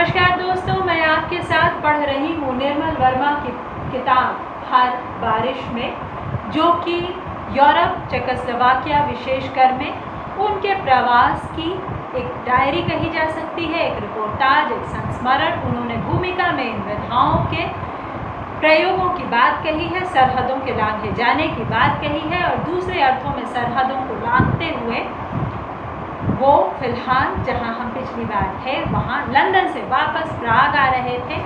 नमस्कार दोस्तों, मैं आपके साथ पढ़ रही हूँ निर्मल वर्मा की किताब हर बारिश में, जो कि यूरोप, चेकोस्लोवाकिया विशेषकर में उनके प्रवास की एक डायरी कही जा सकती है, एक रिपोर्टाज, एक संस्मरण। उन्होंने भूमिका में इन विधाओं के प्रयोगों की बात कही है, सरहदों के लांघे जाने की बात कही है और दूसरे अर्थों में सरहदों को लांघते हुए वो फिलहाल जहां हम पिछली बार थे वहां लंदन से वापस प्राग आ रहे थे।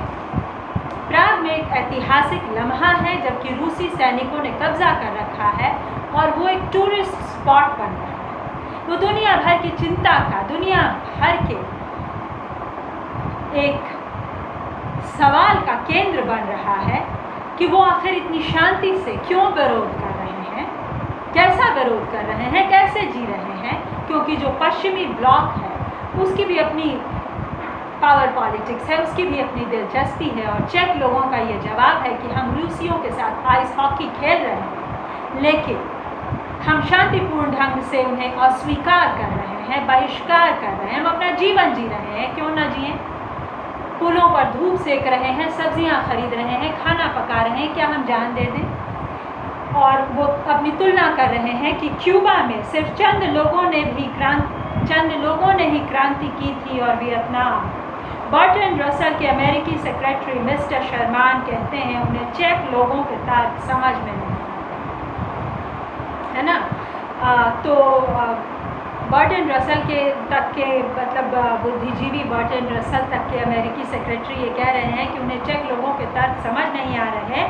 प्राग में एक ऐतिहासिक लम्हा है, जबकि रूसी सैनिकों ने कब्जा कर रखा है और वो एक टूरिस्ट स्पॉट बन रहा है। वो दुनिया भर की चिंता का, दुनिया भर के एक सवाल का केंद्र बन रहा है कि वो आखिर इतनी शांति से क्यों विरोध कर रहे हैं, कैसा विरोध कर रहे हैं, कैसे जी रहे हैं। क्योंकि जो पश्चिमी ब्लॉक है उसकी भी अपनी पावर पॉलिटिक्स है, उसकी भी अपनी दिलचस्पी है और चेक लोगों का ये जवाब है कि हम रूसियों के साथ आइस हॉकी खेल रहे हैं, लेकिन हम शांतिपूर्ण ढंग से उन्हें अस्वीकार कर रहे हैं, बहिष्कार कर रहे हैं। हम अपना जीवन जी रहे हैं, क्यों ना जिए। पुलों पर धूप सेक रहे हैं, सब्जियां खरीद रहे हैं, खाना पका रहे हैं, क्या हम जान दे दें। और वो अपनी तुलना कर रहे हैं कि क्यूबा में सिर्फ चंद लोगों ने ही क्रांति की थी और वियतनाम। बर्टन रसल के अमेरिकी सेक्रेटरी मिस्टर शर्मान कहते हैं उन्हें चेक लोगों के तर्क समझ में नहीं आते, है ना। बर्टन रसल के तक के मतलब बुद्धिजीवी बर्टन रसल तक के अमेरिकी सेक्रेटरी ये कह रहे हैं कि उन्हें चेक लोगों के तर्क समझ नहीं आ रहे हैं।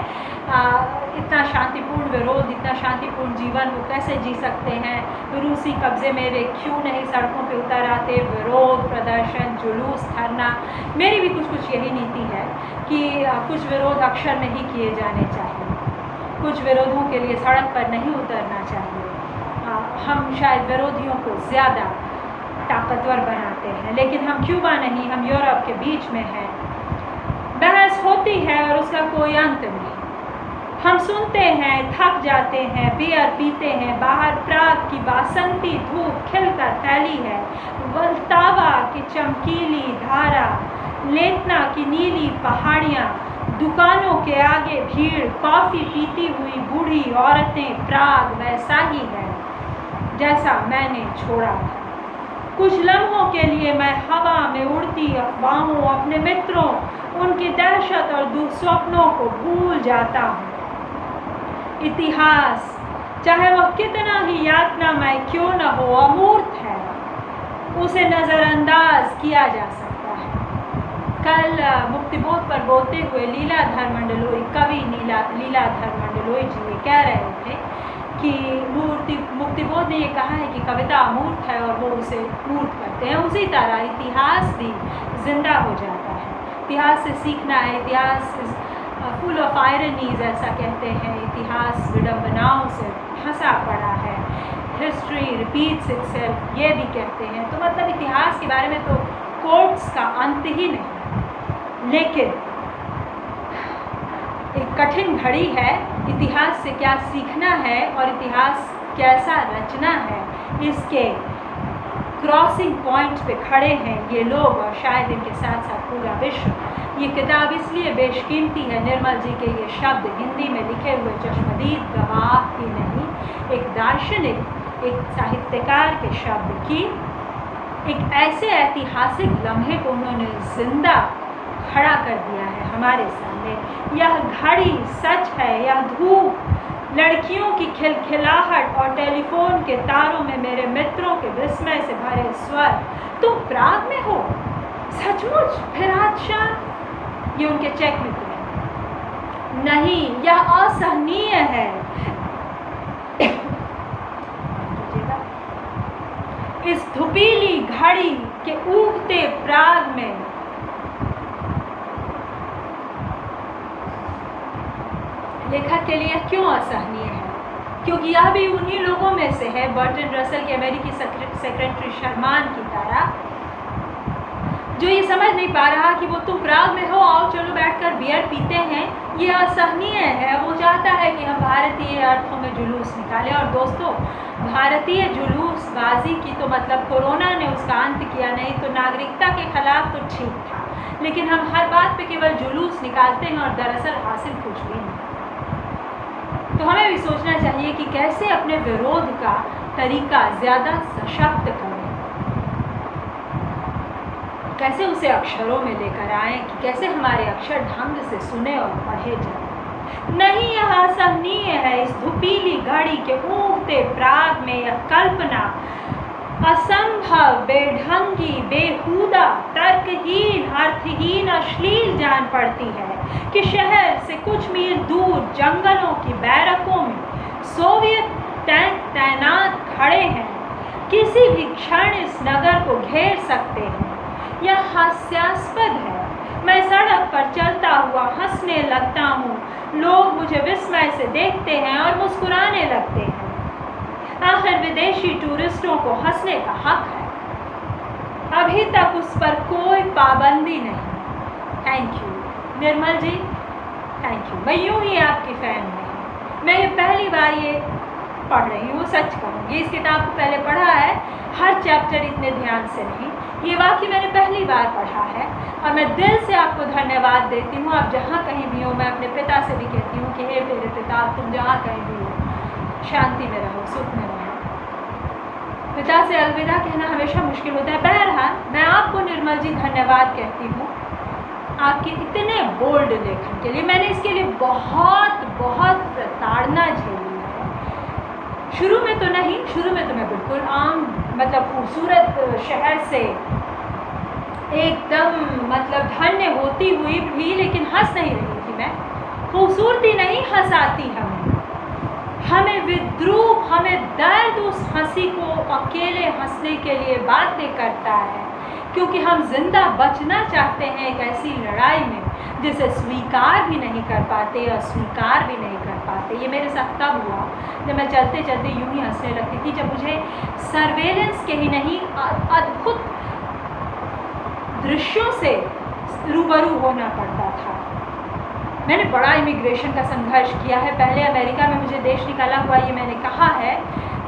इतना शांतिपूर्ण विरोध, इतना शांतिपूर्ण जीवन वो कैसे जी सकते हैं। रूसी कब्जे में वे क्यों नहीं सड़कों पे उतर आते। विरोध प्रदर्शन, जुलूस, धरना। मेरी भी कुछ यही नीति है कि कुछ विरोध अक्षर में ही किए जाने चाहिए, कुछ विरोधों के लिए सड़क पर नहीं उतरना चाहिए। हम शायद विरोधियों को ज़्यादा ताकतवर बनाते हैं, लेकिन हम क्यूबा नहीं, हम यूरोप के बीच में हैं। बहस होती है और उसका कोई अंत नहीं। हम सुनते हैं, थक जाते हैं, बियर पीते हैं। बाहर प्राग की बासंती धूप खिलकर फैली है, वल्तावा की चमकीली धारा, लेतना की नीली पहाड़ियाँ, दुकानों के आगे भीड़, कॉफ़ी पीती हुई बूढ़ी औरतें। प्राग वैसा ही है जैसा मैंने छोड़ा था। कुछ लम्हों के लिए मैं हवा में उड़ती अफवाहों, अपने मित्रों, उनकी दहशत और दुस्वप्नों को भूल जाता हूँ। इतिहास, चाहे वह कितना ही यातनामय क्यों न हो, अमूर्त है, उसे नज़रअंदाज किया जा सकता है। कल मुक्तिबोध पर बोलते हुए लीलाधर मंडलोई, कवि लीलाधर मंडलोई जी ये कह रहे थे कि मुक्तिबोध ने ये कहा है कि कविता अमूर्त है और वो उसे मूर्त करते हैं। उसी तरह इतिहास भी जिंदा हो जाता है। इतिहास से सीखना है। इतिहास फुल ऑफ आयरनीज ऐसा कहते हैं। इतिहास विडंबनाओं से फंसा पड़ा है। हिस्ट्री रिपीट्स इटसेल्फ ये भी कहते हैं। तो मतलब इतिहास के बारे में तो कोट्स का अंत ही नहीं। लेकिन एक कठिन घड़ी है। इतिहास से क्या सीखना है और इतिहास कैसा रचना है, इसके क्रॉसिंग पॉइंट पे खड़े हैं ये लोग और शायद इनके साथ साथ पूरा विश्व। ये किताब इसलिए बेशकीमती है, निर्मल जी के ये शब्द हिंदी में लिखे हुए चश्मदीद गवाह की नहीं, एक दार्शनिक, एक साहित्यकार के शब्द की। एक ऐसे ऐतिहासिक लम्हे को उन्होंने जिंदा खड़ा कर दिया है हमारे सामने। यह घड़ी सच है, यह धूप, लड़कियों की खिलखिलाहट और टेलीफोन के तारों में मेरे मित्रों के विस्मय से भरे स्वर। तुम प्राग में हो सचमुच? फिर आज शाम? ये उनके चेक मित्र हैं। नहीं, यह असहनीय है। इस धुपीली घड़ी के उगते प्राग में लेखक के लिए क्यों असहनीय है? क्योंकि यह भी उन्हीं लोगों में से है, बर्टन रसल के अमेरिकी सेक्रेटरी शर्मान की तरह, जो ये समझ नहीं पा रहा कि वो तुम प्राग में हो, आओ चलो बैठकर बियर पीते हैं। ये असहनीय है। वो चाहता है कि हम भारतीय अर्थों में जुलूस निकालें। और दोस्तों, भारतीय जुलूसबाजी की तो मतलब कोरोना ने उसका अंत किया, नहीं तो नागरिकता के खिलाफ तो ठीक था। लेकिन हम हर बात पे केवल जुलूस निकालते हैं और दरअसल हासिल कुछ भी नहीं। तो हमें भी सोचना चाहिए कि कैसे अपने विरोध का तरीका ज़्यादा सशक्त करें, कैसे उसे अक्षरों में लेकर आएं, कि कैसे हमारे अक्षर ढंग से सुने और पढ़े जाएं। नहीं, यह असहनीय है। इस धुपीली घड़ी के ऊँघते प्राग में यह कल्पना असंभव, बेढंगी, बेहुदा, तर्कहीन, अर्थहीन, अश्लील जान पड़ती है कि शहर से कुछ मील दूर जंगलों की बैरकों में सोवियत टैंक तैनात खड़े हैं, किसी भी क्षण इस नगर को घेर सकते हैं। यह हास्यास्पद है। मैं सड़क पर चलता हुआ हंसने लगता हूँ, लोग मुझे विस्मय से देखते हैं और मुस्कुराने लगते हैं। आखिर विदेशी टूरिस्टों को हंसने का हक है। अभी तक उस पर कोई पाबंदी नहीं। Thank you Nirmal ji, thank you. मैं यूँ ही आपकी फ़ैन नहीं, मैं ये पहली बार ये पढ़ रही हूँ, सच कहूँगी। इस किताब को पहले पढ़ा है, हर चैप्टर इतने ध्यान से नहीं। ये वाकई मैंने पहली बार पढ़ा है और मैं दिल से आपको धन्यवाद देती हूँ। आप जहाँ कहीं भी हो, मैं अपने पिता से भी कहती हूँ कि हे मेरे पिता, तुम जहाँ कहीं भी हो शांति में रहो, सुख में रहो। पिता से अलविदा कहना हमेशा मुश्किल होता है। बहरहाल मैं आपको निर्मल जी धन्यवाद कहती हूँ आपके इतने बोल्ड लेखन के लिए। मैंने इसके लिए बहुत बहुत प्रताड़ना झेली है। शुरू में तो नहीं, शुरू में तो मैं बिल्कुल आम मतलब खूबसूरत शहर से एकदम मतलब धन्य होती हुई भी लेकिन हंस नहीं रही थी मैं। खूबसूरती नहीं हंसाती हमें विद्रूप, हमें दर्द उस हंसी को अकेले हंसने के लिए बाध्य करता है, क्योंकि हम जिंदा बचना चाहते हैं एक ऐसी लड़ाई में जिसे स्वीकार भी नहीं कर पाते, अस्वीकार भी नहीं कर पाते। ये मेरे साथ तब हुआ जब मैं चलते चलते यूं ही हंसने लगती थी, जब मुझे सर्वेलेंस के ही नहीं अद्भुत दृश्यों से रूबरू होना पड़ता था। मैंने बड़ा इमिग्रेशन का संघर्ष किया है। पहले अमेरिका में मुझे देश निकाला हुआ, ये मैंने कहा है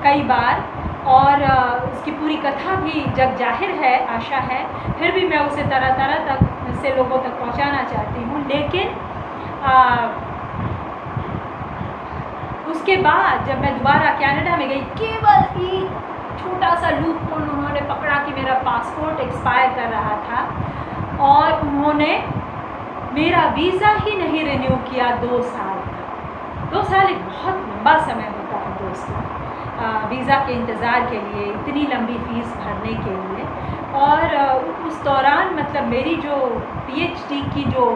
कई बार, और उसकी पूरी कथा भी जग जाहिर है, आशा है। फिर भी मैं उसे तरह तरह तक से लोगों तक पहुंचाना चाहती हूँ। लेकिन उसके बाद जब मैं दोबारा कनाडा में गई, केवल एक छोटा सा लूप होल उन्होंने पकड़ा कि मेरा पासपोर्ट एक्सपायर कर रहा था और उन्होंने मेरा वीज़ा ही नहीं रिन्यू किया 2 साल का। 2 साल एक बहुत लंबा समय होता है दोस्तों, वीज़ा के इंतज़ार के लिए, इतनी लंबी फ़ीस भरने के लिए। और उस दौरान मतलब मेरी जो पीएचडी की जो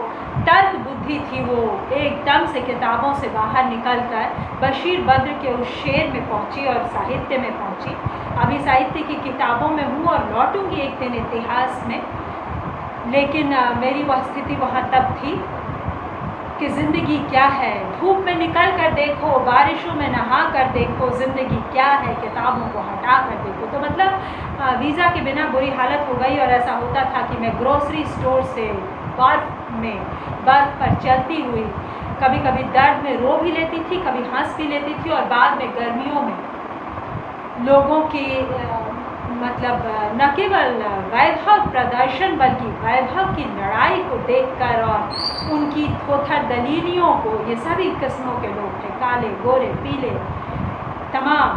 तर्क बुद्धि थी वो एकदम से किताबों से बाहर निकलकर बशीर बद्र के उस शेर में पहुंची और साहित्य में पहुंची। अभी साहित्य की किताबों में हूँ और लौटूंगी एक दिन इतिहास में। लेकिन मेरी वह स्थिति वहाँ तब थी कि ज़िंदगी क्या है, धूप में निकल कर देखो, बारिशों में नहा कर देखो, ज़िंदगी क्या है, किताबों को हटा कर देखो। तो मतलब वीज़ा के बिना बुरी हालत हो गई। और ऐसा होता था कि मैं ग्रोसरी स्टोर से बर्फ़ पर चलती हुई कभी कभी दर्द में रो भी लेती थी, कभी हंस भी लेती थी। और बाद में गर्मियों में लोगों की मतलब न केवल वैभव प्रदर्शन बल्कि वैभव की लड़ाई को देखकर और उनकी थोथर दलीलियों को, ये सभी किस्मों के लोग थे, काले गोरे पीले तमाम,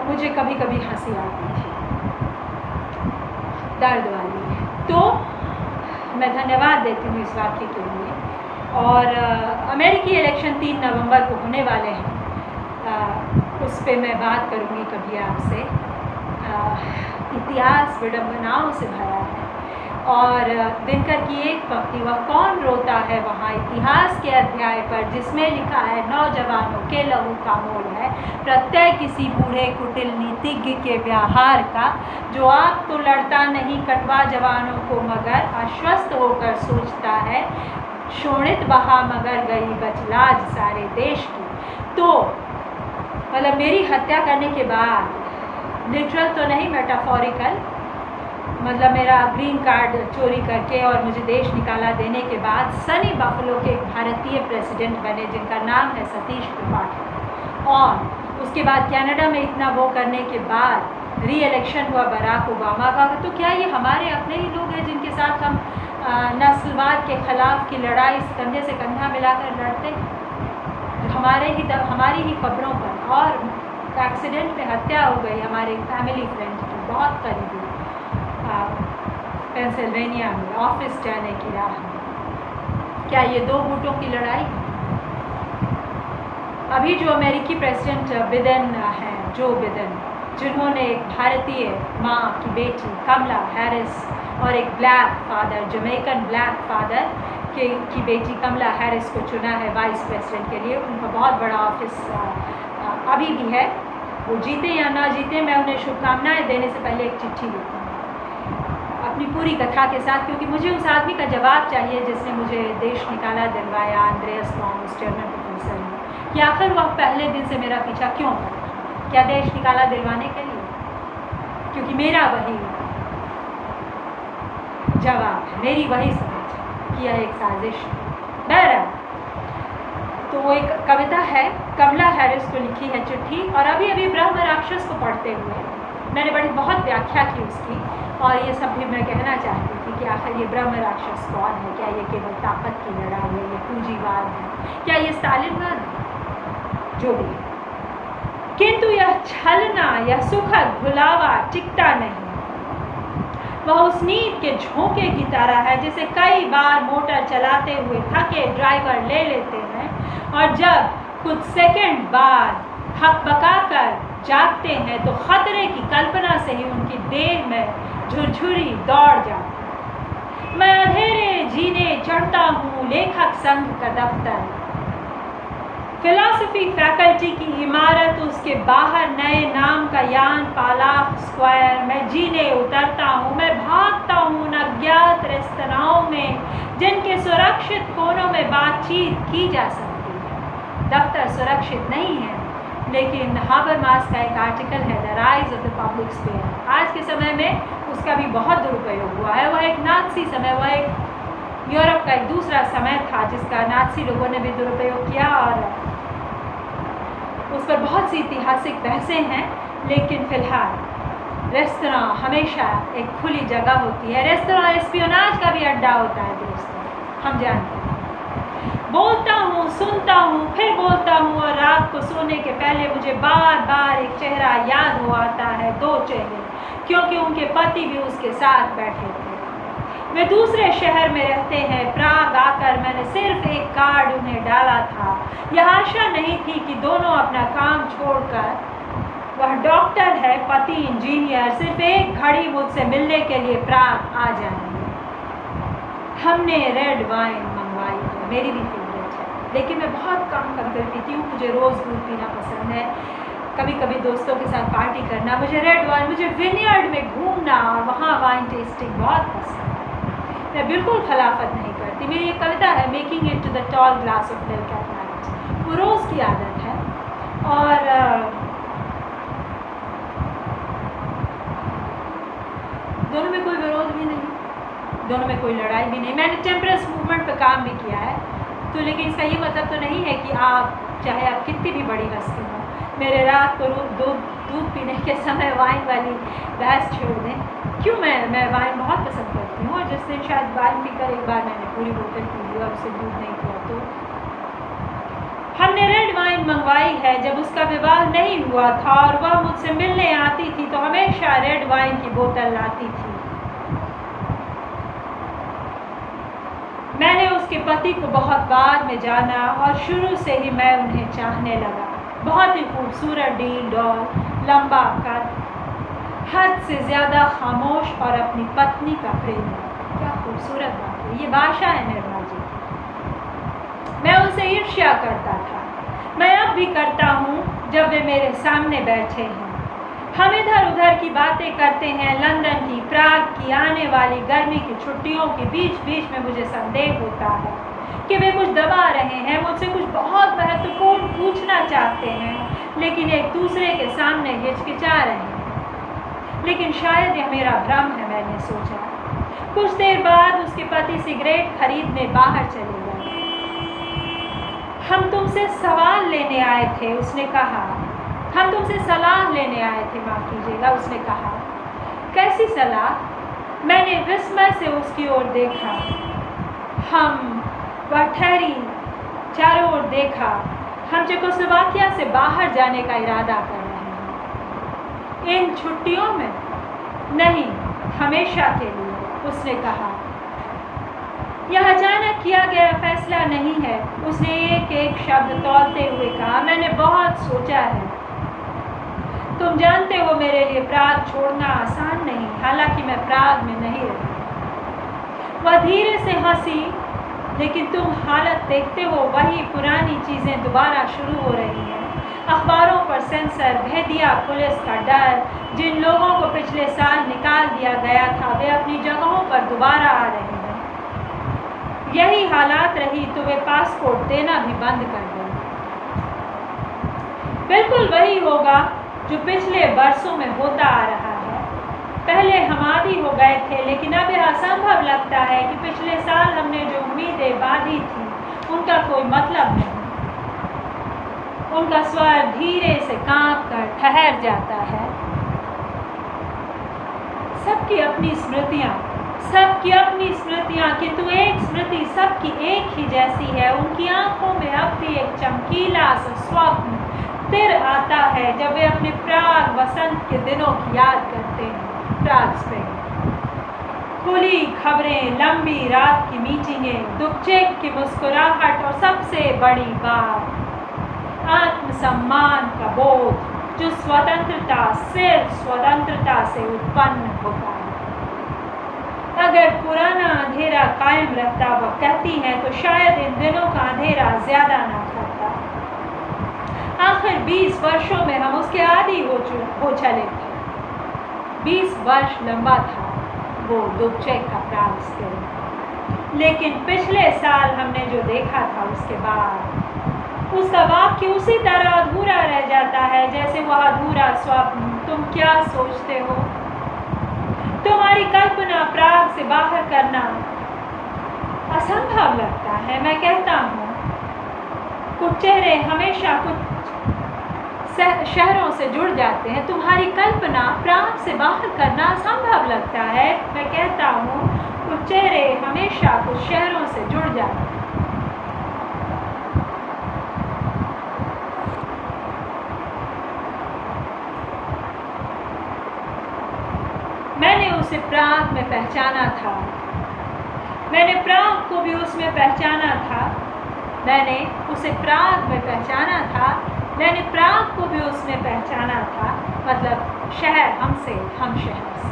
मुझे कभी कभी हंसी आती थी, दर्द वाली। तो मैं धन्यवाद देती हूँ इस वाक्य के लिए। और अमेरिकी इलेक्शन 3 नवंबर को होने वाले हैं, उस पर मैं बात करूँगी कभी आपसे। इतिहास विडंबनाओं से भरा है। और दिनकर की एक पंक्ति, वह कौन रोता है वहाँ इतिहास के अध्याय पर, जिसमें लिखा है नौजवानों के लहू का मोल है प्रत्यय किसी बूढ़े कुटिल नीतिज्ञ के व्यवहार का, जो आग तो लड़ता नहीं कटवा जवानों को मगर आश्वस्त होकर सोचता है शोणित बहा मगर गई बचलाज सारे देश की। तो मतलब मेरी हत्या करने के बाद, लिटरल तो नहीं मेटाफोरिकल, मतलब मेरा ग्रीन कार्ड चोरी करके और मुझे देश निकाला देने के बाद सनी बफलो के एक भारतीय प्रेसिडेंट बने जिनका नाम है सतीश त्रिपाठी। और उसके बाद कनाडा में इतना वो करने के बाद री इलेक्शन हुआ बराक ओबामा का, तो क्या ये हमारे अपने ही लोग हैं जिनके साथ हम नस्लवाद के ख़िलाफ़ की लड़ाई कंधे से कंधा मिलाकर लड़ते हैं, जो हमारी ही खबरों पर। और एक्सीडेंट में हत्या हो गई हमारे फैमिली फ्रेंड की, बहुत करीबी, पेंसिल्वेनिया में ऑफिस जाने की राह में। क्या ये दो गुटों की लड़ाई है? अभी जो अमेरिकी प्रेसिडेंट बिडेन हैं, जो बिडेन, जिन्होंने एक भारतीय माँ की बेटी कमला हैरिस और एक black father, Jamaican black father की बेटी कमला हैरिस को चुना है वाइस प्रेसिडेंट के लिए। उनका बहुत बड़ा ऑफिस अभी भी है, वो जीते या ना जीते, मैं उन्हें शुभकामनाएं देने से पहले एक चिट्ठी लिखूँगी अपनी पूरी कथा के साथ, क्योंकि मुझे उस आदमी का जवाब चाहिए जिसने मुझे देश निकाला दिलवाया, अंद्रेयास थॉमस, जर्मन प्रोफेसर ने, कि आखिर वह पहले दिन से मेरा पीछा क्यों करता? क्या देश निकाला दिलवाने के लिए? क्योंकि मेरा वही जवाब है, मेरी वही समझ है कि यह एक साजिश है। बहरहाल, तो वो एक कविता है कमला हैरिस को लिखी है चिट्ठी, और अभी अभी ब्रह्म राक्षस को पढ़ते हुए मैंने बहुत व्याख्या की उसकी, और ये सब भी मैं कहना चाहती थी कि आखिर ये ब्रह्म राक्षस कौन है? क्या ये केवल ताकत की लड़ाई है? ये पूंजीवाद है? क्या ये स्टालिनवाद है? जो भी, किंतु यह छलना, यह सुखद भुलावा टिकता नहीं। वह उस नींद के झोंके की तरह है जिसे कई बार मोटर चलाते हुए थके ड्राइवर ले लेते हैं, और जब कुछ सेकंड बाद हकबकाकर जागते हैं तो खतरे की कल्पना से ही उनकी देह में झुरझुरी दौड़ जाती। मैं अंधेरे जीने चढ़ता हूँ लेखक संघ का दफ्तर, फिलॉसफी फैकल्टी की इमारत, उसके बाहर नए नाम का यान पालाख स्क्वायर। मैं जीने उतरता हूँ, मैं भागता हूँ उन अज्ञात रेस्तराओं में जिनके सुरक्षित कोनों में बातचीत की जा सकती है। दफ्तर सुरक्षित नहीं है, लेकिन हाबरमास का एक आर्टिकल है the rise of the public sphere, आज के समय में उसका भी बहुत दुरुपयोग हुआ है। वह एक नाज़ी समय, वह एक यूरोप का एक दूसरा समय था जिसका नाज़ी लोगों ने भी दुरुपयोग किया, और उस पर बहुत सी ऐतिहासिक बहसें हैं। लेकिन फ़िलहाल रेस्तरां हमेशा एक खुली जगह होती है। रेस्तरां एस्पियोनाज का भी अड्डा होता है दोस्तों, हम जानते हैं। बोलता हूँ, सुनता हूँ, फिर बोलता हूँ, और रात को सोने के पहले मुझे बार बार एक चेहरा याद हो आता है, दो चेहरे, क्योंकि उनके पति भी उसके साथ बैठे थे। वे दूसरे शहर में रहते हैं। प्राग आकर मैंने सिर्फ एक कार्ड उन्हें डाला था। यह आशा नहीं थी कि दोनों अपना काम छोड़कर, वह डॉक्टर है, पति इंजीनियर, सिर्फ एक घड़ी मुझसे मिलने के लिए प्राग आ जाएंगे। हमने रेड वाइन मंगवाई है, मेरी भी फेवरेट है, लेकिन मैं बहुत कम पीती हूँ। मुझे रोज़ दूध पीना पसंद है, कभी कभी दोस्तों के साथ पार्टी करना। मुझे रेड वाइन, मुझे विनियर्ड में घूमना और वहाँ वाइन टेस्टिंग बहुत पसंद है। मैं बिल्कुल खिलाफत नहीं करती। मेरी एक कविता है making it to the tall glass of milk at night, वो रोज़ की आदत है, और दोनों में कोई विरोध भी नहीं, दोनों में कोई लड़ाई भी नहीं। मैंने टेम्परेंस मूवमेंट पर काम भी किया है, तो लेकिन इसका ये मतलब तो नहीं है कि आप, चाहे आप कितनी भी बड़ी हस्ती हो, मेरे रात को दूध पीने के समय वाइन वाली बहस छोड़ दें। क्यों? मैं वाइन बहुत पसंद करती हूँ, और जिस दिन शायद वाइन पीकर एक बार मैंने पूरी बोतल पी ली और उसे दूध नहीं पिया, तो हमने रेड वाइन मंगवाई है। जब उसका विवाह नहीं हुआ था और वह मुझसे मिलने आती थी तो हमेशा रेड वाइन की बोतल लाती थी। मैंने उसके पति को बहुत बाद में जाना, और शुरू से ही मैं उन्हें चाहने लगा। बहुत ही खूबसूरत डील डॉल, लंबा कद, हद से ज़्यादा खामोश, और अपनी पत्नी का प्रेम। क्या खूबसूरत बात है, ये भाषा है निर्मला जी की। मैं उनसे ईर्ष्या करता था, मैं अब भी करता हूँ जब वे मेरे सामने बैठे हैं। हम इधर उधर की बातें करते हैं, लंदन की, प्राग की, आने वाली गर्मी की छुट्टियों के बीच बीच में मुझे संदेह होता है कि वे कुछ दबा रहे हैं, मुझसे कुछ बहुत महत्वपूर्ण पूछना चाहते हैं, लेकिन एक दूसरे के सामने हिचकिचा रहे हैं। लेकिन शायद यह मेरा भ्रम है, मैंने सोचा। कुछ देर बाद उसके पति सिगरेट खरीदने बाहर चले गए। हम तुमसे सवाल लेने आए थे, उसने कहा। हम तुमसे सलाह लेने आए थे, माफ़ कीजिएगा। उसने कहा। कैसी सलाह? मैंने विस्मय से उसकी ओर देखा। वह ठहरी, चारों ओर देखा। हम चेकोस्लोवाकिया से बाहर जाने का इरादा कर रहे हैं। इन छुट्टियों में? नहीं, हमेशा के लिए, उसने कहा। यह अचानक किया गया फैसला नहीं है, उसने एक एक शब्द तौलते हुए कहा। मैंने बहुत सोचा है। तुम जानते हो मेरे लिए प्राग छोड़ना आसान नहीं, हालांकि मैं प्राग में नहीं रही। वह धीरे से हंसी। लेकिन तुम हालत देखते हो, वही पुरानी चीज़ें दोबारा शुरू हो रही हैं। अखबारों पर सेंसर, भेदिया पुलिस का डर। जिन लोगों को पिछले साल निकाल दिया गया था, वे अपनी जगहों पर दोबारा आ रहे हैं। यही हालात रही तो वे पासपोर्ट देना भी बंद कर दें। बिल्कुल वही होगा जो पिछले बरसों में होता आ रहा है। पहले हम आदी हो गए थे, लेकिन अब यह असंभव लगता है कि पिछले साल हमने जो उम्मीदें बांधी थी, उनका कोई मतलब नहीं। उनका स्वर धीरे से कांप कर ठहर जाता है। सबकी अपनी स्मृतियाँ, किंतु एक स्मृति सबकी एक ही जैसी है। उनकी आंखों में अब भी एक चमकीला सा स्वप्न तिर आता है जब वे अपने प्राग वसंत के दिनों की याद करते हैं। प्राग स्प्रिंग, खुली खबरें, लंबी रात की मीटिंगें, दुबचेक की मुस्कुराहट और सबसे बड़ी बात, आत्मसम्मान का बोध जो सिर्फ स्वतंत्रता से उत्पन्न होता है। अगर पुराना अंधेरा कायम रहता, वह कहती है, तो शायद इन दिनों का अंधेरा ज्यादा न था। आखिर 20 वर्षों में हम उसके आदी हो चले थे। 20 वर्ष लंबा था वो दुबचेक का प्राग स्प्रिंग। लेकिन पिछले साल हमने जो देखा था, उसके बाद उसका वाक्य उसी तरह अधूरा रह जाता है जैसे वह अधूरा स्वप्न। तुम क्या सोचते हो? तुम्हारी कल्पना प्राग से बाहर करना असंभव लगता है। मैं कहता हूँ, कुछ चेहरे हमेशा कुछ शहरों से जुड़ जाते हैं। तुम्हारी कल्पना प्राग से बाहर करना असंभव लगता है। मैं कहता हूँ, कुछ चेहरे हमेशा कुछ शहरों से जुड़ जाते हैं। मैंने उसे प्राग में पहचाना था। मैंने प्राग को भी उसमें पहचाना था। मैंने उसे प्राग में पहचाना था। मैंने प्राग को भी उसने पहचाना था। मतलब शहर हमसे, हम शहर से।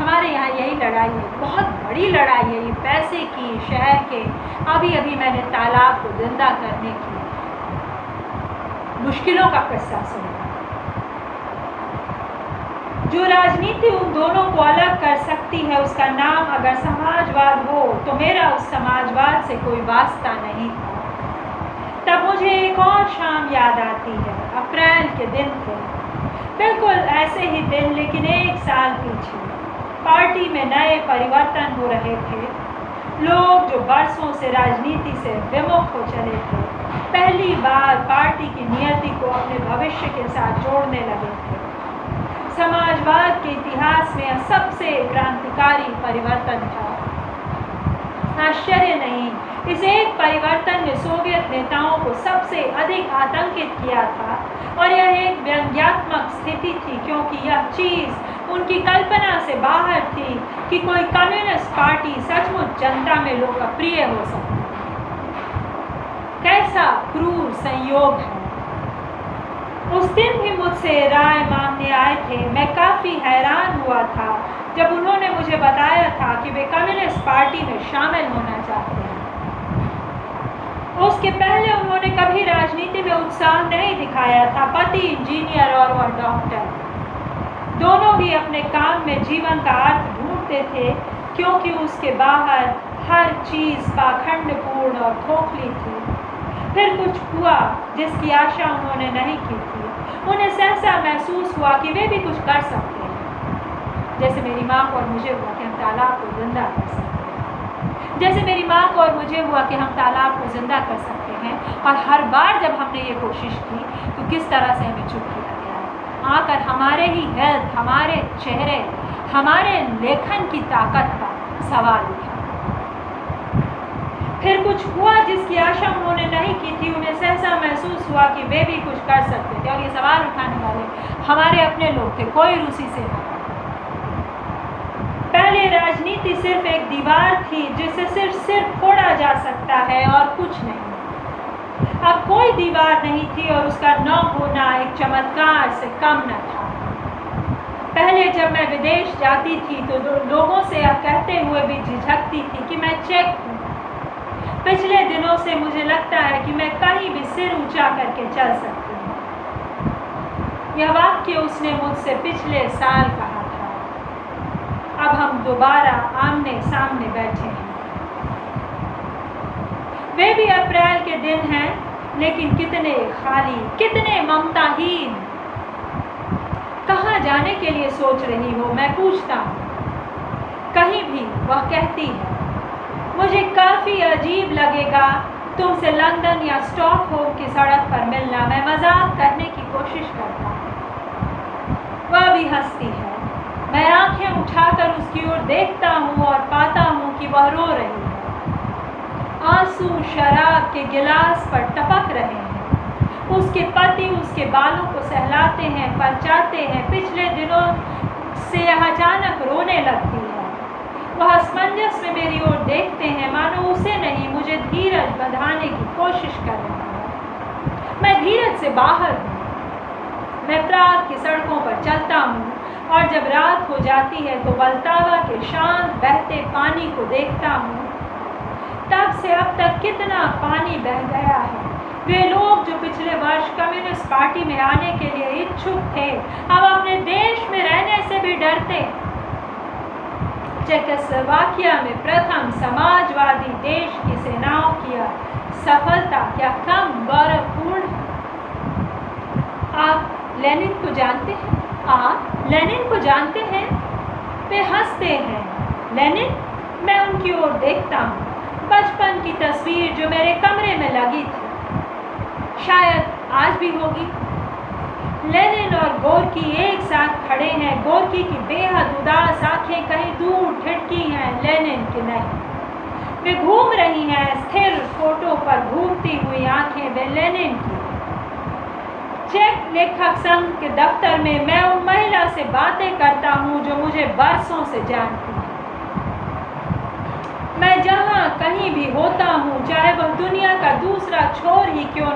हमारे यहाँ यही लड़ाई है, बहुत बड़ी लड़ाई है ये पैसे की, शहर के। अभी मैंने तालाब को जिंदा करने की मुश्किलों का किस्सा सुना। जो राजनीति उन दोनों को अलग कर सकती है, उसका नाम अगर समाजवाद हो, तो मेरा उस समाजवाद से कोई वास्ता नहीं था। तब मुझे एक और शाम याद आती है। अप्रैल के दिन थे, बिल्कुल ऐसे ही दिन, लेकिन 1 साल पीछे। पार्टी में नए परिवर्तन हो रहे थे। लोग जो बरसों से राजनीति से विमुख हो चले थे, पहली बार पार्टी की नियति को अपने भविष्य के साथ जोड़ने लगे थे। समाजवाद के इतिहास में यह सबसे क्रांतिकारी परिवर्तन था। आश्चर्य नहीं, इस एक परिवर्तन ने सोवियत नेताओं को सबसे अधिक आतंकित किया था। और यह एक व्यंग्यात्मक स्थिति थी, क्योंकि यह चीज़ उनकी कल्पना से बाहर थी कि कोई कम्युनिस्ट पार्टी सचमुच जनता में लोकप्रिय हो सकती। कैसा क्रूर संयोग है। उस दिन भी मुझसे राय मांगने आए थे। मैं काफ़ी हैरान हुआ था जब उन्होंने मुझे बताया था कि वे कम्युनिस्ट पार्टी में शामिल होना चाहते हैं। उसके पहले उन्होंने कभी राजनीति में उत्साह नहीं दिखाया था। पति इंजीनियर और वह डॉक्टर, दोनों ही अपने काम में जीवन का अर्थ ढूंढते थे, क्योंकि उसके बाहर हर चीज़ पाखंडपूर्ण और खोखली थी। फिर कुछ हुआ जिसकी आशा उन्होंने नहीं की थी। उन्हें सहसा महसूस हुआ कि वे भी कुछ कर सकते हैं। जैसे मेरी माँ को और मुझे हुआ कि हम तालाब को जिंदा कर सकते हैं। जैसे मेरी माँ को और मुझे हुआ कि हम तालाब को जिंदा कर सकते हैं। और हर बार जब हमने ये कोशिश की, तो किस तरह से हमें चुप किया गया। आकर हमारे ही हेल्थ, हमारे चेहरे, हमारे लेखन की ताकत का सवाल उठा। फिर कुछ हुआ जिसकी आशा उन्होंने नहीं की थी। उन्हें सहसा महसूस हुआ कि वे भी कुछ कर सकते थे और ये सवाल उठाने वाले हमारे अपने लोग थे, कोई रूसी सेना। पहले राजनीति सिर्फ एक दीवार थी जिसे सिर्फ सिर फोड़ा जा सकता है और कुछ नहीं। अब कोई दीवार नहीं थी और उसका न होना एक चमत्कार से कम न था। पहले जब मैं विदेश जाती थी तो लोगों से यह कहते हुए भी झिझकती थी कि मैं चेक हूँ। पिछले दिनों से मुझे लगता है कि मैं कहीं भी सिर ऊंचा करके चल सकती हूँ। यह वाक्य उसने मुझसे पिछले साल कहा था। अब हम दोबारा आमने सामने बैठे हैं। वे भी अप्रैल के दिन हैं, लेकिन कितने खाली, कितने ममताहीन। कहाँ जाने के लिए सोच रही हो, मैं पूछता हूँ। कहीं भी, वह कहती है। मुझे काफ़ी अजीब लगेगा तुमसे लंदन या स्टॉकहोम की सड़क पर मिलना। मैं मजाक करने की कोशिश करता हूँ। वह भी हंसती है। मैं आंखें उठाकर उसकी ओर देखता हूँ और पाता हूँ कि वह रो रही है। आंसू शराब के गिलास पर टपक रहे हैं। उसके पति उसके बालों को सहलाते हैं, परचाते हैं। पिछले दिनों से अचानक रोने लगती है। वह असमंजस में मेरी ओर देखते हैं, मानो उसे नहीं मुझे धीरज बंधाने की कोशिश कर रहे हैं। मैं धीरज से बाहर हूँ। मैं प्राग की सड़कों पर चलता हूँ और जब रात हो जाती है तो वल्तावा के शांत बहते पानी को देखता हूँ। तब से अब तक कितना पानी बह गया है। वे लोग जो पिछले वर्ष कम्युनिस्ट पार्टी में आने के लिए इच्छुक थे, अब अपने देश में रहने से भी डरते। चेकोस्लोवाकिया में प्रथम समाजवादी देश की सेनाओं की सफलता क्या कम गौरवपूर्ण है। आप लेनिन को जानते हैं? आप लेनिन को जानते हैं? वे हंसते हैं। लेनिन? मैं उनकी ओर देखता हूँ। बचपन की तस्वीर जो मेरे कमरे में लगी थी, शायद आज भी होगी। लेनिन और गोरकी एक साथ खड़े हैं। गोरकी की बेहद उदास आंखें कहीं दूर ठिठकी हैं, लेनिन की नहीं। वे घूम रही हैं, स्थिर फोटो पर घूमती हुई आंखें वे लेनिन की। चेक लेखक संघ के दफ्तर में मैं उन महिला से बातें करता हूँ जो मुझे बरसों से जानती है। मैं जहाँ कहीं भी होता हूँ, चाहे वह दुनिया का दूसरा छोर ही क्यों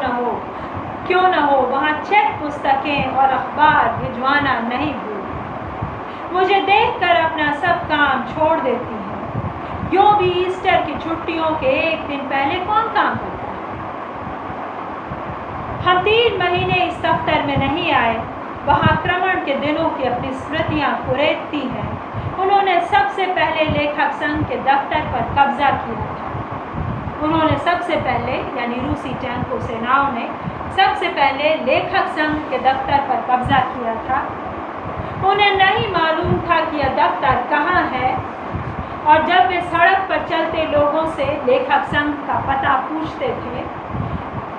न हो, वहाँ चेक पुस्तकें और अखबार भिजवाना नहीं भूलती। मुझे देखकर अपना सब काम छोड़ देती है। यूँ भी ईस्टर की छुट्टियों के एक दिन पहले कौन काम करता है? हम 3 महीने इस दफ्तर में नहीं आए। वहाँ आक्रमण के दिनों की अपनी स्मृतियाँ कुरेदती हैं। उन्होंने सबसे पहले लेखक संघ के दफ्तर पर कब्जा किया था। उन्होंने सबसे पहले, यानी रूसी टैंकों सेनाओं ने सबसे पहले लेखक संघ के दफ्तर पर कब्जा किया था। उन्हें नहीं मालूम था कि यह दफ्तर कहाँ है, और जब वे सड़क पर चलते लोगों से लेखक संघ का पता पूछते थे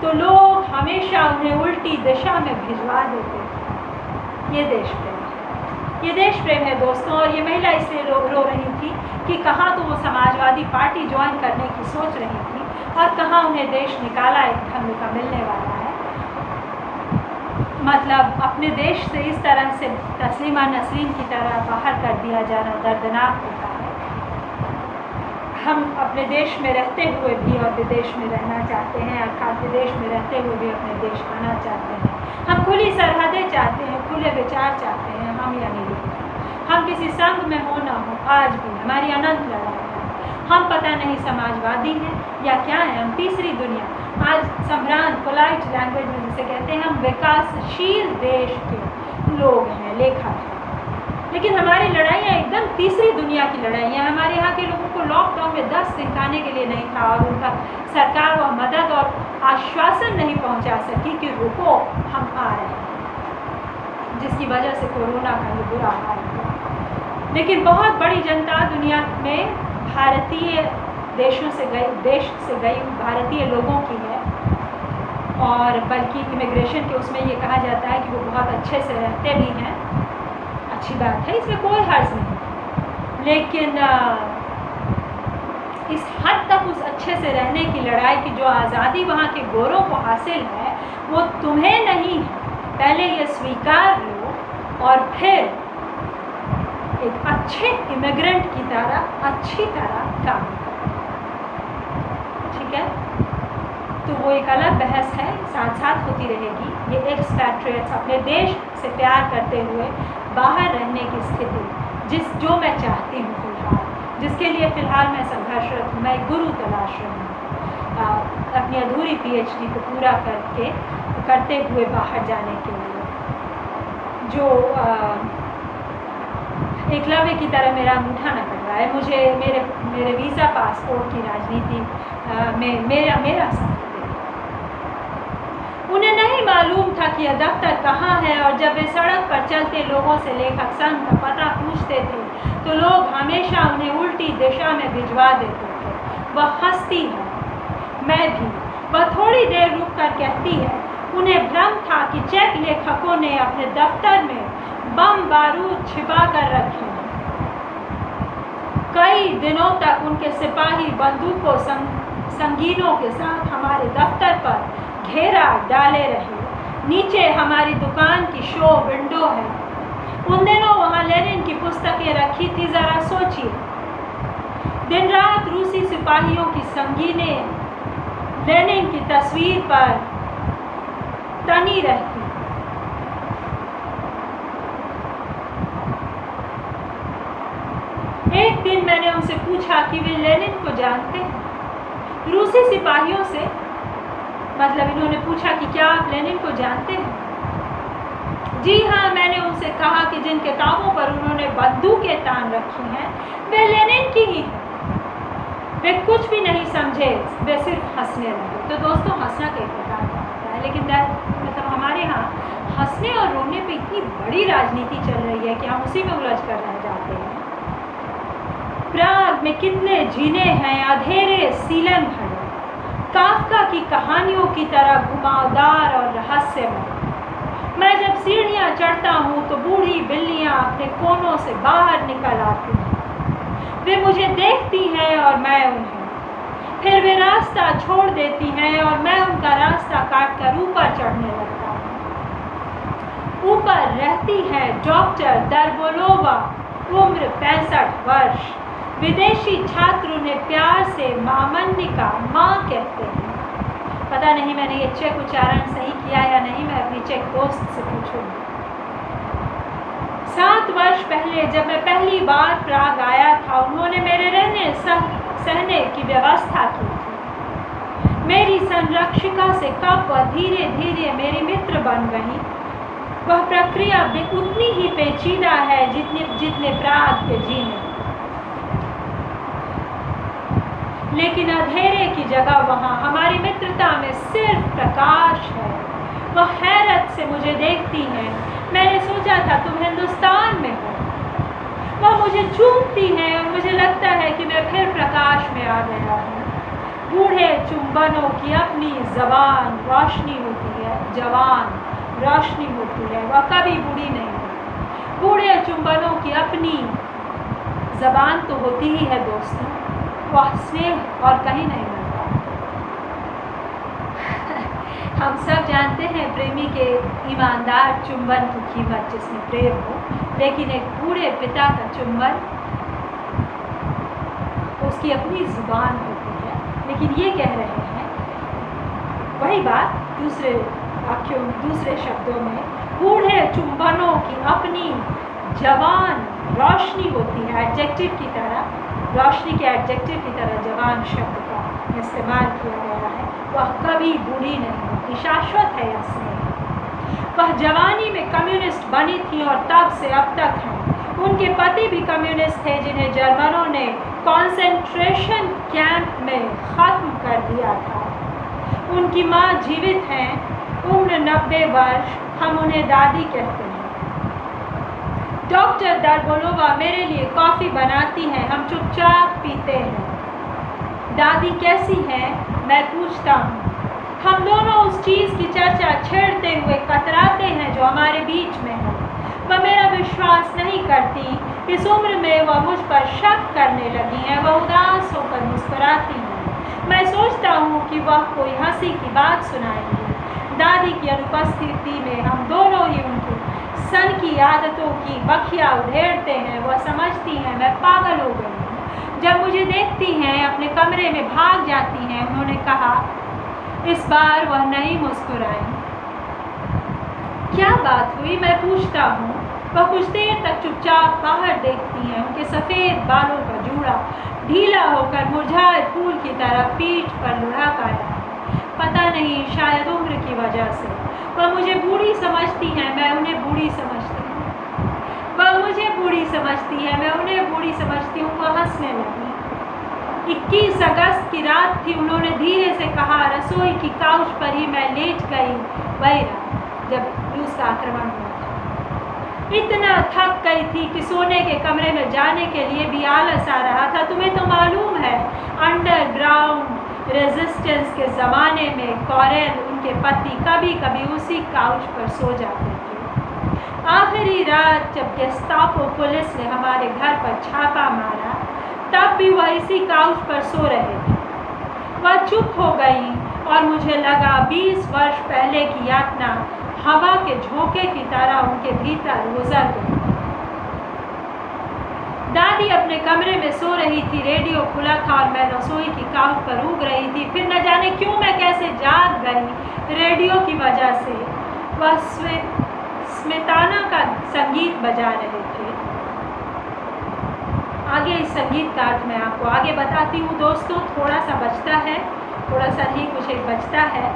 तो लोग हमेशा उन्हें उल्टी दिशा में भिजवा देते थे। ये देश प्रेम है, ये देश प्रेम है दोस्तों। और ये महिला इसलिए रो रही थी कि कहाँ तो वो समाजवादी पार्टी ज्वाइन करने की सोच रही थी और कहाँ उन्हें देश निकाला एक ढंग का मिलने वाला है। मतलब अपने देश से इस तरह से तस्लीमा नसरीन की तरह बाहर कर दिया जाना दर्दनाक होता है। हम अपने देश में रहते हुए भी और विदेश में रहना चाहते हैं, अर्थात विदेश में रहते हुए भी अपने देश आना चाहते हैं। हम खुली सरहदें चाहते हैं, खुले विचार चाहते हैं, हम यानी लोग। हम किसी संघ में हो ना हो, आज भी हमारी अनंत लड़ाई है। हम पता नहीं समाजवादी हैं या क्या है, हम तीसरी दुनिया, आज संभ्रांत पोलाइट लैंग्वेज में जिसे कहते हैं, हम विकासशील देश के लोग हैं, लेखक हैं। लेकिन हमारी लड़ाइयाँ एकदम तीसरी दुनिया की लड़ाइयाँ। हमारे यहाँ के लोगों को लॉकडाउन में 10 दिन खाने के लिए नहीं था और उनका सरकार वह मदद और आश्वासन नहीं पहुँचा सकी कि रुको हम आ रहे हैं, जिसकी वजह से कोरोना का ये बुरा हाल हुआ। लेकिन बहुत बड़ी जनता दुनिया में भारतीय देश से गई भारतीय लोगों की है। और बल्कि इमिग्रेशन के उसमें ये कहा जाता है कि वो बहुत अच्छे से रहते भी हैं। अच्छी बात है, इसमें कोई हर्ज नहीं, लेकिन इस हद तक उस अच्छे से रहने की लड़ाई की जो आज़ादी वहाँ के गोरों को हासिल है वो तुम्हें नहीं है। पहले ये स्वीकार लो और फिर एक अच्छे इमिग्रेंट की तरह अच्छी तरह काम करो, ठीक है। तो वो एक अलग बहस है, साथ साथ होती रहेगी। ये एक्सपैट्रिएट्स अपने देश से प्यार करते हुए बाहर रहने की स्थिति जो मैं चाहती हूँ फिलहाल, जिसके लिए फ़िलहाल मैं संघर्षरत हूँ। मैं गुरु तलाश रही हूँ अपनी अधूरी PhD को पूरा करते हुए बाहर जाने के लिए, जो एकलव्य की तरह मेरा अंगूठा न कर रहा है। मुझे मेरे वीज़ा पासपोर्ट की राजनीति में मेरा साथ दे। उन्हें नहीं मालूम था कि यह दफ्तर कहाँ है, और जब वे सड़क पर चलते लोगों से लेखक संघ का पता पूछते थे तो लोग हमेशा उन्हें उल्टी दिशा में भिजवा देते थे। वह हंसती है, मैं भी। वह थोड़ी देर रुक कर कहती है, उन्हें भ्रम था कि चेक लेखकों ने अपने दफ्तर में बम बारूद छिपा कर रखे हैं। कई दिनों तक उनके सिपाही बंदूकों संगीनों के साथ हमारे दफ्तर पर घेरा डाले रहे। नीचे हमारी दुकान की शो विंडो है। उन दिनों वहाँ लेनिन की पुस्तकें रखी थी। ज़रा सोचिए, दिन रात रूसी सिपाहियों की संगीनें लेनिन की तस्वीर पर तनी रहती। एक दिन मैंने उनसे पूछा कि वे लेनिन को जानते हैं। रूसी सिपाहियों से, मतलब इन्होंने पूछा कि क्या आप लेनिन को जानते हैं? जी हाँ, मैंने उनसे कहा कि जिन किताबों पर उन्होंने बंदूकें तान रखी हैं वे लेनिन की ही हैं। वे कुछ भी नहीं समझे, वे सिर्फ हंसने लगे। तो दोस्तों, हंसना कई प्रकार का होता है, लेकिन मतलब हमारे यहाँ हंसने और रोने पे इतनी बड़ी राजनीति चल रही है कि हम उसी में उलझ कर रह जाते हैं। प्राग में कितने जीने हैं, अधेरे सीलन भरे, काफका की कहानियों की तरह घुमावदार और रहस्यमय। मैं जब सीढ़ियाँ चढ़ता हूँ तो बूढ़ी बिल्लियाँ अपने कोनों से बाहर निकल आती हैं। वे मुझे देखती हैं और मैं उन्हें। फिर वे रास्ता छोड़ देती हैं और मैं उनका रास्ता काटकर ऊपर चढ़ने लगता हूँ। ऊपर रहती है डॉक्टर दरबोलोवा, उम्र 65 वर्ष। विदेशी छात्र उन्हें प्यार से मामन्निका माँ कहते हैं। पता नहीं मैंने ये चेक उच्चारण सही किया या नहीं, मैं अपनी चेक दोस्त से पूछूंगी। 7 वर्ष पहले जब मैं पहली बार प्राग आया था, उन्होंने मेरे रहने सहने की व्यवस्था की थी। मेरी संरक्षिका से कब वह धीरे धीरे मेरी मित्र बन गई, वह प्रक्रिया भी उतनी ही पेचीदा है जितने प्राग के जीने। लेकिन अंधेरे की जगह वहाँ हमारी मित्रता में सिर्फ प्रकाश है। वह हैरत से मुझे देखती हैं। मैंने सोचा था तुम हिंदुस्तान में हो। वह मुझे चूमती हैं और मुझे लगता है कि मैं फिर प्रकाश में आ गया हूँ। बूढ़े चुंबनों की अपनी जबान रोशनी होती है, जवान रोशनी होती है, वह कभी बूढ़ी नहीं होती। बूढ़े चुंबनों की अपनी जबान तो होती ही है दोस्तों, वह स्नेह और कहीं नहीं मिलता। हम सब जानते हैं प्रेमी के ईमानदार चुंबन की कीमत, जिसमें प्रेम हो, लेकिन एक बूढ़े पिता का चुंबन, उसकी अपनी जुबान होती है। लेकिन ये कह रहे हैं वही बात दूसरे शब्दों में, बूढ़े चुंबनों की अपनी जवान रोशनी होती है। एडजेक्टिव की तरह, रोशनी के एडजेक्टिव की तरह जवान शब्द का इस्तेमाल किया गया है। वह कभी बूढ़ी नहीं होती, शाश्वत है यह स्नेह। वह जवानी में कम्युनिस्ट बनी थी और तब से अब तक हैं। उनके पति भी कम्युनिस्ट थे, जिन्हें जर्मनों ने कॉन्सेंट्रेशन कैंप में ख़त्म कर दिया था। उनकी माँ जीवित हैं, उम्र 90 वर्ष। हम उन्हें दादी कहते हैं। डॉक्टर दरबोलोवा मेरे लिए कॉफ़ी बनाती हैं, हम चुपचाप पीते हैं। दादी कैसी हैं, मैं पूछता हूँ। हम दोनों उस चीज़ की चर्चा छेड़ते हुए कतराते हैं जो हमारे बीच में है। वह मेरा विश्वास नहीं करती। इस उम्र में वह मुझ पर शक करने लगी हैं। वह उदास होकर मुस्कुराती हैं। मैं सोचता हूँ कि वह कोई हंसी की बात सुनाएंगी। दादी की अनुपस्थिति में हम दोनों ही उनकी सन की आदतों की बखिया उधेड़ते हैं। वह समझती हैं मैं पागल हो गई हूँ। जब मुझे देखती हैं अपने कमरे में भाग जाती हैं। उन्होंने कहा। इस बार वह नहीं मुस्कुराई। क्या बात हुई, मैं पूछता हूँ। वह कुछ देर तक चुपचाप बाहर देखती हैं। उनके सफ़ेद बालों का जूड़ा ढीला होकर मुरझाए फूल की तरह पीठ पर लुढ़क आया है। पता नहीं, शायद उम्र की वजह से। वह मुझे बूढ़ी समझती हैं, मैं उन्हें बूढ़ी समझती हूँ। वह मुझे बूढ़ी समझती है, मैं उन्हें बूढ़ी समझती हूँ। वह हंसने लगी। 21 अगस्त की रात थी। उन्होंने धीरे से कहा। रसोई की काउच पर ही मैं लेट गई वही रात जब रूस का आक्रमण हुआ था। इतना थक गई थी कि सोने के कमरे में जाने के लिए भी आलस आ रहा था। तुम्हें तो मालूम है, अंडरग्राउंड रेजिस्टेंस के ज़माने में कॉरेल उनके पति कभी कभी उसी काउच पर सो जाते थे। आखिरी रात जब गेस्टापो पुलिस ने हमारे घर पर छापा मारा तब भी वह इसी काउच पर सो रहे थे। वह चुप हो गई और मुझे लगा 20 वर्ष पहले की यातना हवा के झोंके की तरह उनके भीतर गुजर गई। दादी अपने कमरे में सो रही थी। रेडियो खुला था और मैं रसोई की काउच पर ऊग रही थी। फिर न जाने क्यों मैं कैसे जाग गई। रेडियो की वजह से वह स्मिताना का संगीत बजा रहे थे। आगे इस संगीत का अर्थ मैं आपको आगे बताती हूँ दोस्तों। थोड़ा सा बचता है, थोड़ा सा ही कुछ एक बचता है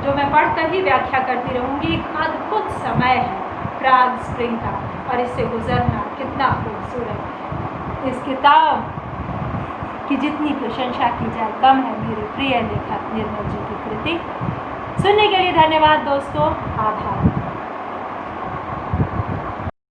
जो मैं पढ़कर ही व्याख्या करती रहूँगी। एक अद्भुत समय है प्राग स्प्रिंग का और इससे गुजरना कितना खूबसूरत। इस किताब की जितनी प्रशंसा की जाए कम है। मेरे प्रिय लेखक निर्मल जी की कृति। सुनने के लिए धन्यवाद दोस्तों। आभार।